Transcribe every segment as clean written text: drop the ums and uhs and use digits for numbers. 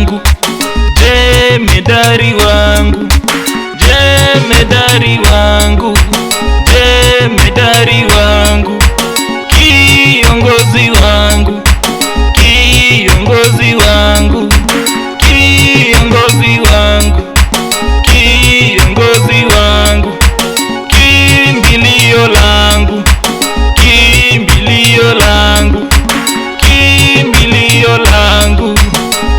wangu, jemedari wangu, jemedari wangu, jemedari wangu, kiongozi wangu, kiongozi wangu, kiongozi wangu, kiongozi wangu, kimbilio langu, kimbilio langu, kimbilio langu,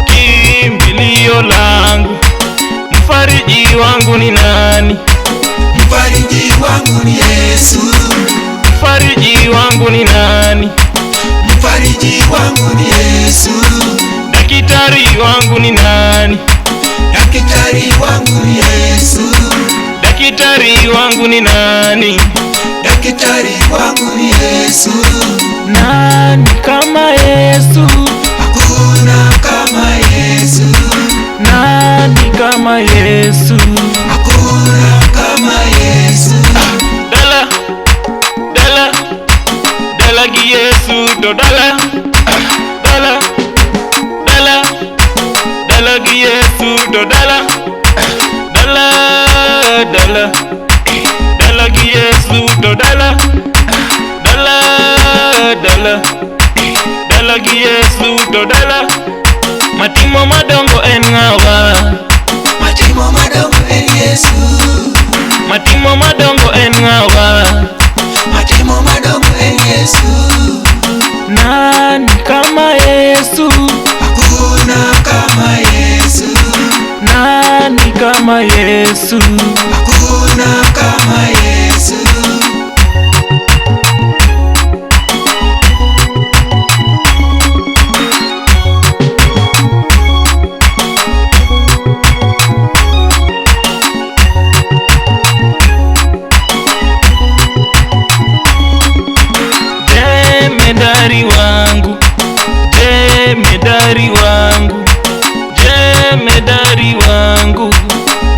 kimbilio langu. Mfariji wangu ni nani? Mfariji wangu ni Yesu. Mfariji wangu ni nani? Mfariji wangu ni Yesu. Daktari wangu ni nani? Daktari wangu ni Yesu. Daktari wangu ni nani? Daktari wangu ni Yesu. Nani kama Yesu? Hakuna kama Yesu. Nani kama Yesu? Hakuna kama Yesu. Dala, dala, dala gi Yesu do dala, dala, dala, dala gi Yesu do dala, dala, dala, dala gi Yesu do dala, dala, dala, dala gi Yesu do dala. Matimo madongo en ngawa, Matimo madongo en Yesu. matimo madongo en ngawa. Matimo madongo en Yesu. Nani kama Yesu? Hakuna kama Yesu. Nani kama Yesu? Hakuna kama Yesu. Jemedari wangu, jemedari wangu, jemedari wangu,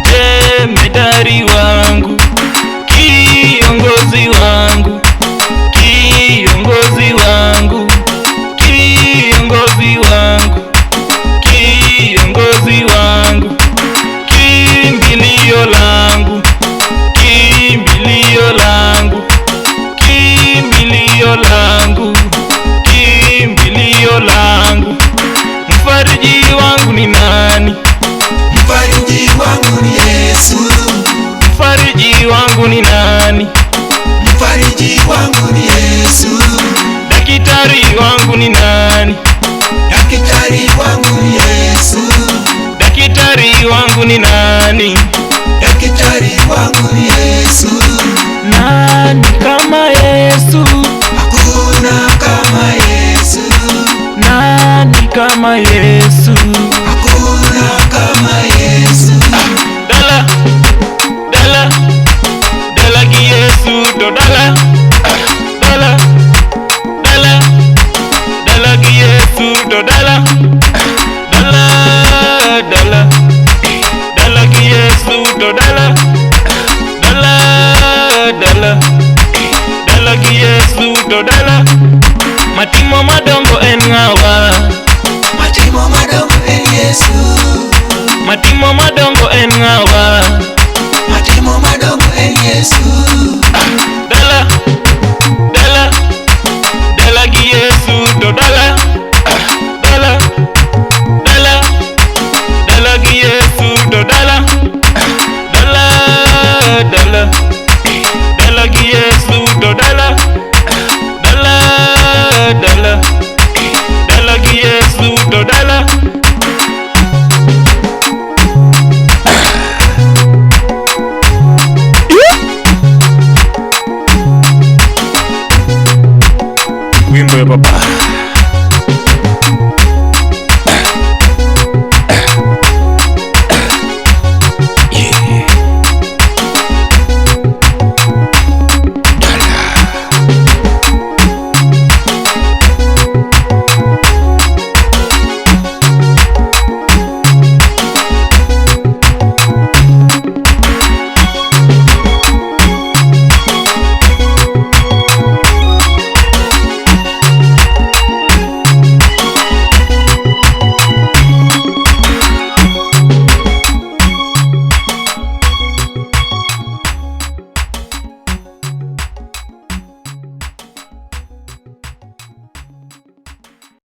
jemedari wangu, kiongozi wangu, kiongozi wangu, kiongozi wangu, kiongozi wangu, kimbilio langu, kimbilio langu, kimbilio langu, kimbilio langu. Mfariji wangu ni nani? Mfariji wangu ni Yesu. Mfariji wangu ni nani? Mfariji wangu ni Yesu. Daktari wangu ni nani? Daktari wangu ni Yesu. Daktari wangu ni nani?